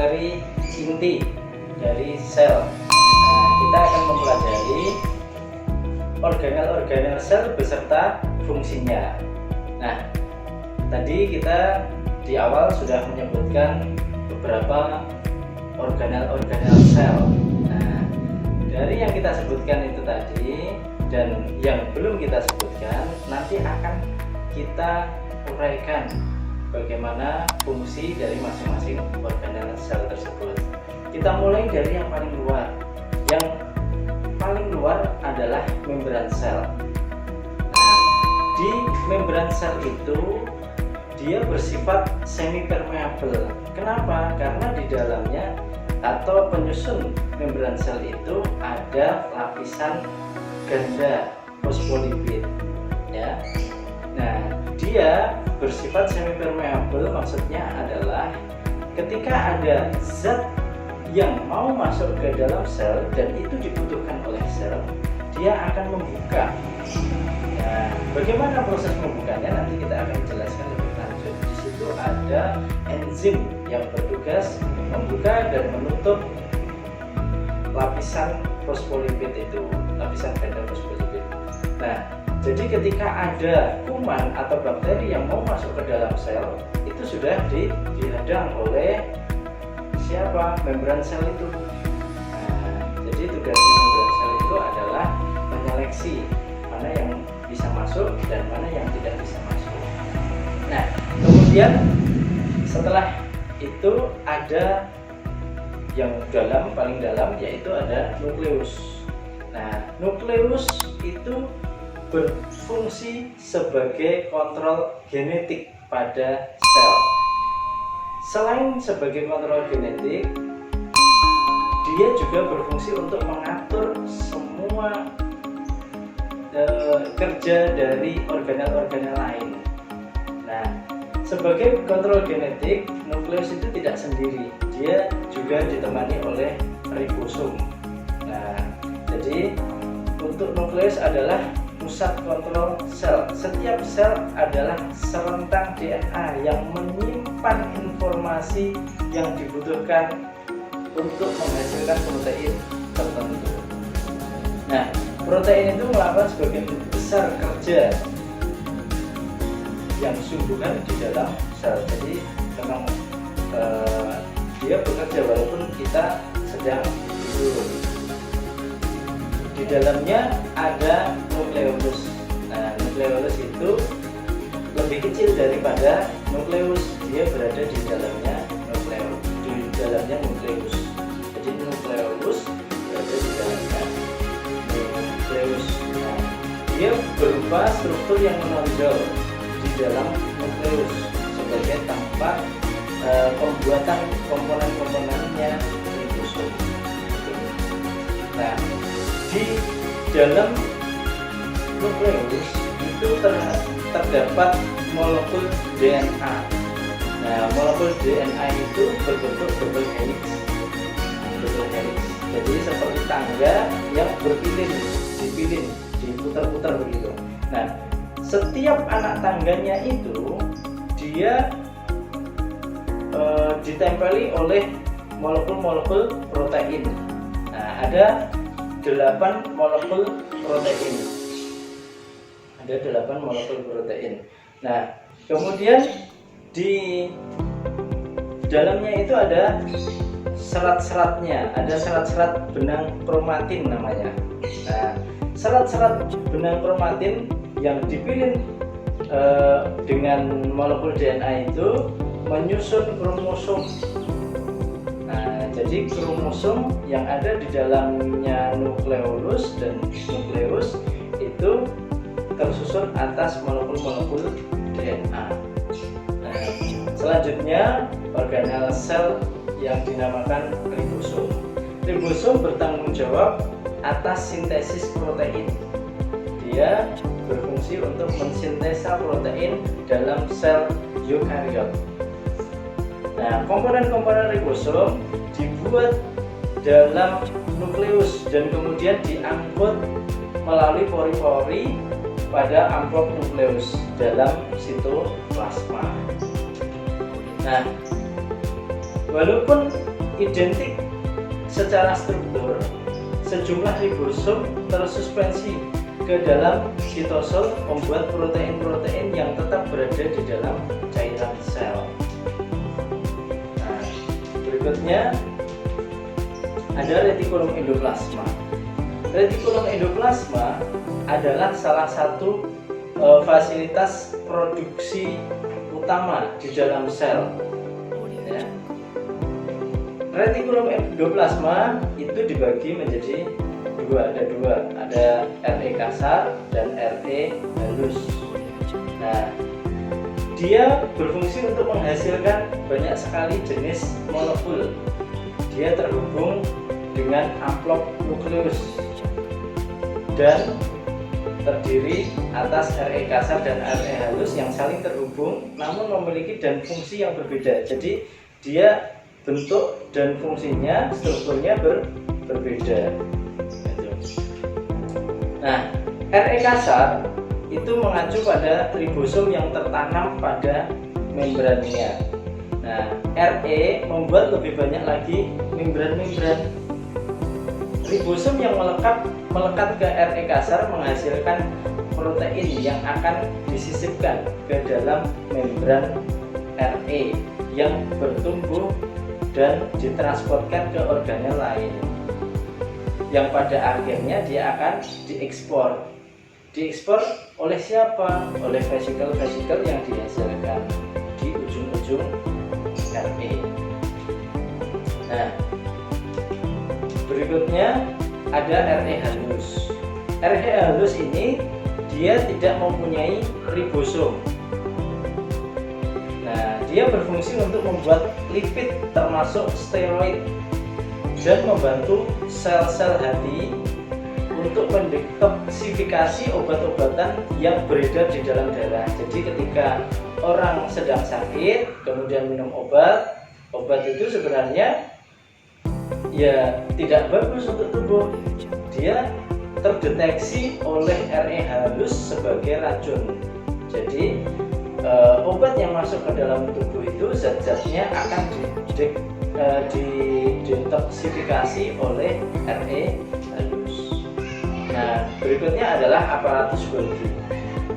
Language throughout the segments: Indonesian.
bakteri inti dari sel. Nah, kita akan mempelajari organel-organel sel beserta fungsinya. Nah, tadi kita di awal sudah menyebutkan beberapa organel-organel sel. Nah, dari yang kita sebutkan itu tadi dan yang belum kita sebutkan, nanti akan kita uraikan bagaimana fungsi dari masing-masing organel sel tersebut. Kita mulai dari yang paling luar. Yang paling luar adalah membran sel. Nah, di membran sel itu dia bersifat semi permeable. Kenapa? Karena di dalamnya atau penyusun membran sel itu ada lapisan ganda fosfolipid, ya. Nah, dia bersifat semi permeable, maksudnya adalah ketika ada zat yang mau masuk ke dalam sel dan itu dibutuhkan oleh sel, dia akan membuka. Nah, bagaimana proses membukanya nanti kita akan jelaskan lebih lanjut. Di situ ada enzim yang bertugas membuka dan menutup lapisan fosfolipid itu, lapisan ganda fosfolipid. Nah, jadi ketika ada kuman atau bakteri yang mau masuk ke dalam sel, itu sudah dihadang oleh siapa? Membran sel itu. Nah, jadi tugasnya membran sel itu adalah menyeleksi mana yang bisa masuk dan mana yang tidak bisa masuk. Nah, kemudian setelah itu ada yang dalam, paling dalam, yaitu ada nukleus. Nah, nukleus itu berfungsi sebagai kontrol genetik pada sel. Selain sebagai kontrol genetik, dia juga berfungsi untuk mengatur semua kerja dari organel-organel lain. Nah, sebagai kontrol genetik, nukleus itu tidak sendiri, dia juga ditemani oleh ribosom. Nah, jadi untuk nukleus adalah pusat kontrol sel. Setiap sel adalah serentang DNA yang menyimpan informasi yang dibutuhkan untuk menghasilkan protein tertentu. Nah, protein itu melakukan sebagian besar kerja yang sungguhan di dalam sel. Jadi memang dia bekerja walaupun kita sedang tidur. Di dalamnya ada nukleolus. Nah, nukleolus itu lebih kecil daripada nukleus. Dia berada di dalamnya nukleus. Jadi nukleolus berada di dalamnya nukleus. Nah, dia berupa struktur yang menonjol di dalam nukleus sebagai tempat pembuatan komponen-komponennya ribosom. Nah, di dalam nukleus itu terdapat molekul DNA. Nah, molekul DNA itu berbentuk double helix. Jadi seperti tangga yang dipilin, diputar-putar begitu. Nah, setiap anak tangganya itu dia ditempeli oleh molekul-molekul protein. Nah, ada 8 molekul protein. Nah, kemudian di dalamnya itu ada serat-seratnya, ada serat-serat benang kromatin namanya. Nah, serat-serat benang kromatin yang dipilih dengan molekul DNA itu menyusun kromosom. Nah, jadi kromosom yang ada di dalamnya nukleolus dan nukleus itu tersusun atas molekul-molekul DNA. Nah, selanjutnya organel sel yang dinamakan ribosom. Ribosom bertanggung jawab atas sintesis protein. Dia berfungsi untuk mensintesa protein dalam sel eukariot. Nah, komponen-komponen ribosom dibuat dalam nukleus dan kemudian diangkut melalui pori-pori pada amplop nukleus dalam sitoplasma. Nah, walaupun identik secara struktur, sejumlah ribosom tersuspensi ke dalam sitosol membuat protein-protein yang tetap berada di dalam cairan sel. Nah, berikutnya ada retikulum endoplasma. Retikulum endoplasma adalah salah satu fasilitas produksi utama di dalam sel. Ya. Retikulum endoplasma itu dibagi menjadi dua, ada RE kasar dan RE halus. Nah, dia berfungsi untuk menghasilkan banyak sekali jenis molekul. Dia terhubung dengan amplop nukleus dan terdiri atas RE kasar dan RE halus yang saling terhubung namun memiliki dan fungsi yang berbeda. Jadi dia bentuk dan fungsinya, strukturnya berbeda. Nah, RE kasar itu mengacu pada ribosom yang tertanam pada membrannya. Nah, RE membuat lebih banyak lagi membran-membran. Ribosom yang melekat ke RE kasar menghasilkan protein yang akan disisipkan ke dalam membran RE yang bertumbuh dan ditransportkan ke organel lain, yang pada akhirnya dia akan diekspor. Diekspor oleh siapa? Oleh vesikel-vesikel yang dihasilkan di ujung-ujung RE. Nah, berikutnya ada RE halus. RE halus ini dia tidak mempunyai ribosom. Nah, dia berfungsi untuk membuat lipid termasuk steroid dan membantu sel-sel hati untuk mendetoksifikasi obat-obatan yang beredar di dalam darah. Jadi ketika orang sedang sakit kemudian minum obat itu sebenarnya ya tidak bagus untuk tubuh. Dia terdeteksi oleh RE halus sebagai racun. Jadi obat yang masuk ke dalam tubuh itu zat-zatnya akan didetoksifikasi oleh RE halus. Nah, berikutnya adalah aparatus Golgi.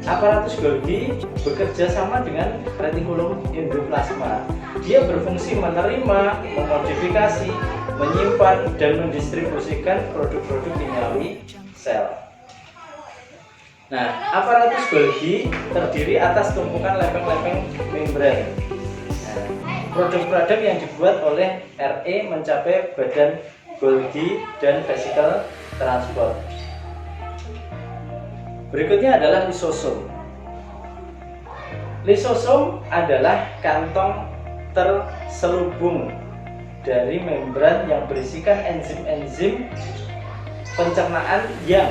Aparatus Golgi bekerja sama dengan retikulum endoplasma. Dia berfungsi menerima, memodifikasi, menyimpan, dan mendistribusikan produk-produk kimiawi sel. Nah, aparatus Golgi terdiri atas tumpukan lempeng-lempeng membran. Nah, produk-produk yang dibuat oleh RE mencapai badan Golgi dan vesikel transport. Berikutnya adalah lisosom. Lisosom adalah kantong terselubung dari membran yang berisikan enzim-enzim pencernaan yang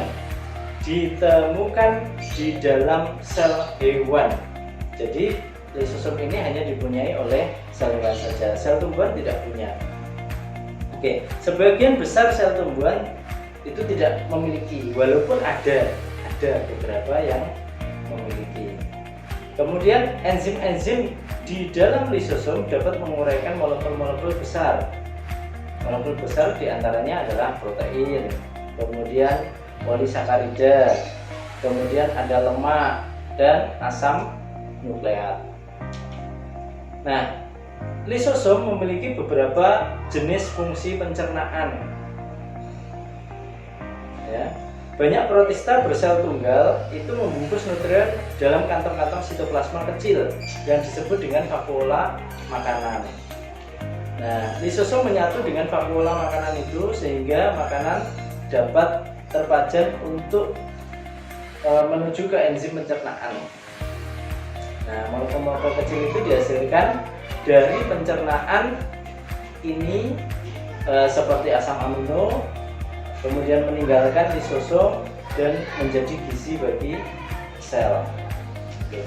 ditemukan di dalam sel hewan. Jadi lisosom ini hanya dipunyai oleh sel hewan saja, sel tumbuhan tidak punya. Oke, sebagian besar sel tumbuhan itu tidak memiliki, walaupun ada beberapa yang memiliki. Kemudian enzim-enzim di dalam lisosom dapat menguraikan molekul-molekul besar. Molekul besar diantaranya adalah protein, kemudian polisakarida, kemudian ada lemak dan asam nukleat. Nah, lisosom memiliki beberapa jenis fungsi pencernaan. Ya. Banyak protista bersel tunggal itu membungkus nutrien dalam kantong-kantong sitoplasma kecil yang disebut dengan vakuola makanan. Nah, lisosom menyatu dengan vakuola makanan itu sehingga makanan dapat terpajan untuk menuju ke enzim pencernaan. Nah, molekul-molekul kecil itu dihasilkan dari pencernaan ini seperti asam amino, kemudian meninggalkan lisosom dan menjadi gizi bagi sel. Oke.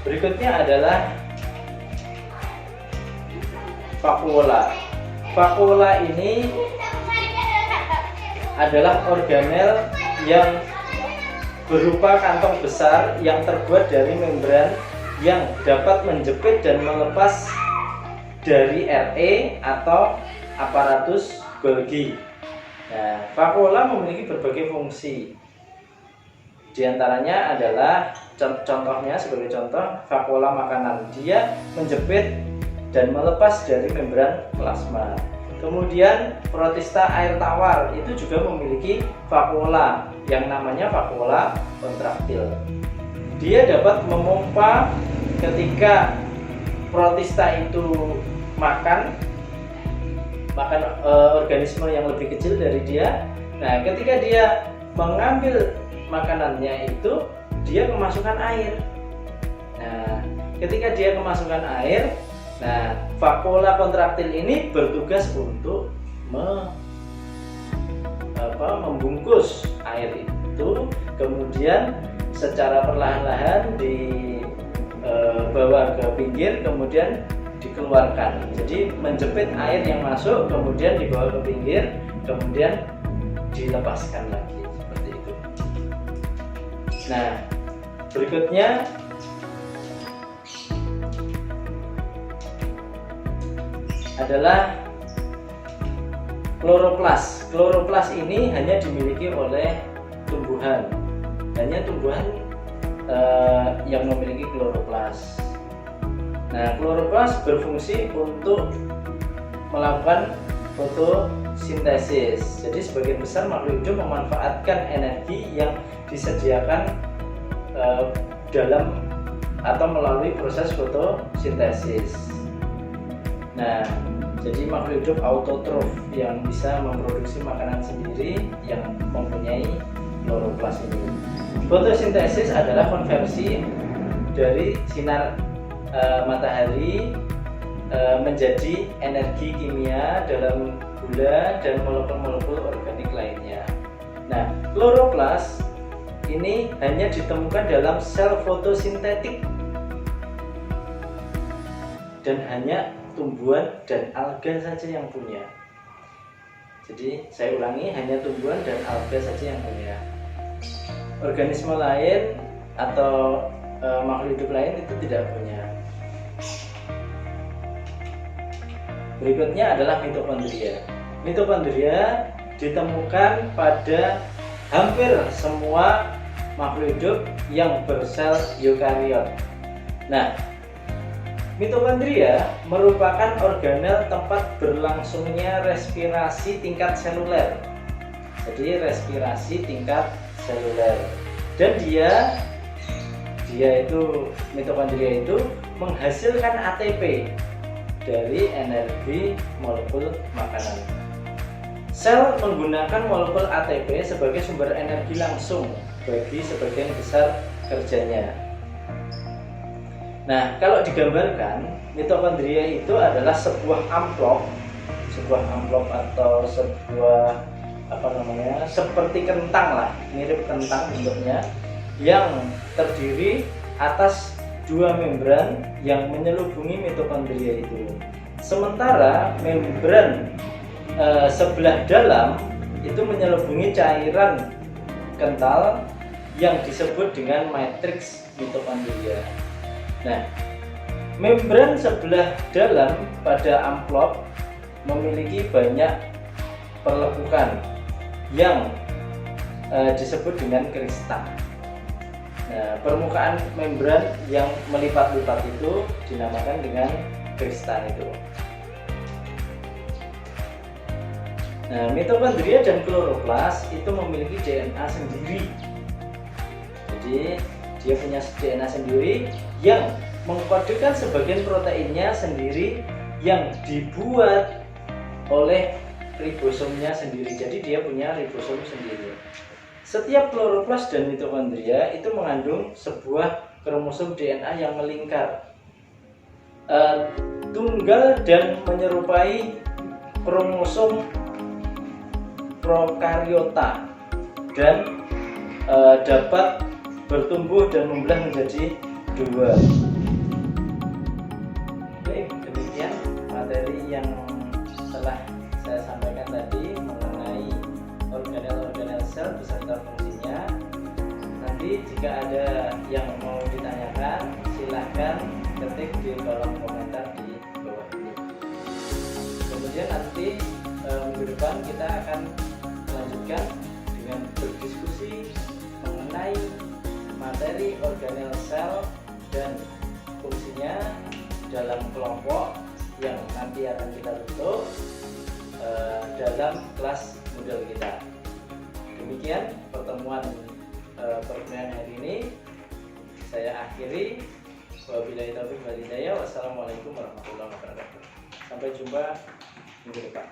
Berikutnya adalah vakuola. Vakuola ini adalah organel yang berupa kantong besar yang terbuat dari membran yang dapat menjepit dan melepas dari RE atau aparatus Golgi. Nah, vakuola memiliki berbagai fungsi. Di antaranya adalah contohnya, sebagai contoh, vakuola makanan. Dia menjepit dan melepas dari membran plasma. Kemudian protista air tawar itu juga memiliki vakuola yang namanya vakuola kontraktil. Dia dapat memompa ketika protista itu makan organisme yang lebih kecil dari dia. Nah, ketika dia mengambil makanannya itu, dia kemasukan air. Nah, ketika dia kemasukan air, nah, vakuola kontraktil ini bertugas untuk membungkus air itu, kemudian secara perlahan-lahan dibawa ke pinggir, kemudian dikeluarkan. Jadi menjepit air yang masuk, kemudian dibawa ke pinggir, kemudian dilepaskan lagi, seperti itu. Nah, berikutnya adalah kloroplas. Kloroplas ini hanya dimiliki oleh tumbuhan. Hanya tumbuhan yang memiliki kloroplas. Nah, kloroplas berfungsi untuk melakukan fotosintesis. Jadi sebagian besar makhluk hidup memanfaatkan energi yang disediakan dalam atau melalui proses fotosintesis. Nah, jadi makhluk hidup autotrof yang bisa memproduksi makanan sendiri yang mempunyai kloroplas ini. Fotosintesis adalah konversi dari sinar matahari menjadi energi kimia dalam gula dan molekul-molekul organik lainnya. Nah, kloroplas ini hanya ditemukan dalam sel fotosintetik dan hanya tumbuhan dan alga saja yang punya. Jadi saya ulangi, hanya tumbuhan dan alga saja yang punya. Organisme lain atau makhluk hidup lain itu tidak punya. Berikutnya adalah mitokondria. Mitokondria ditemukan pada hampir semua makhluk hidup yang bersel eukariot. Nah, mitokondria merupakan organel tempat berlangsungnya respirasi tingkat seluler. Jadi respirasi tingkat seluler. Dan dia itu, mitokondria itu menghasilkan ATP dari energi molekul makanan. Sel menggunakan molekul ATP sebagai sumber energi langsung bagi sebagian besar kerjanya. Nah, kalau digambarkan, mitokondria itu adalah sebuah amplop atau sebuah seperti kentang lah, mirip kentang bentuknya, yang terdiri atas dua membran yang menyelubungi mitokondria itu. Sementara membran sebelah dalam itu menyelubungi cairan kental yang disebut dengan matriks mitokondria. Nah, membran sebelah dalam pada amplop memiliki banyak perlekukan yang disebut dengan kristal. Nah, permukaan membran yang melipat-lipat itu dinamakan dengan kristal itu. Nah, mitokondria dan kloroplas itu memiliki DNA sendiri. Jadi dia punya DNA sendiri yang mengkodekan sebagian proteinnya sendiri yang dibuat oleh ribosomnya sendiri. Jadi dia punya ribosom sendiri. Setiap kloroplas dan mitokondria itu mengandung sebuah kromosom DNA yang melingkar, tunggal dan menyerupai kromosom prokariota, dan dapat bertumbuh dan membelah menjadi dua. Baik, demikian materi yang telah saya sampaikan tadi mengenai organel-organel sel beserta fungsinya. Nanti jika ada yang mau ditanyakan, silahkan ketik di kolom komentar di bawah ini. Kemudian nanti minggu depan kita akan melanjutkan dengan berdiskusi mengenai materi organel sel dan fungsinya dalam kelompok yang nanti akan kita bentuk dalam kelas model kita. Demikian pertemuan perkuliahan hari ini saya akhiri. Wabillahi taufiq wal hidayah. Wassalamualaikum warahmatullahi wabarakatuh. Sampai jumpa minggu depan.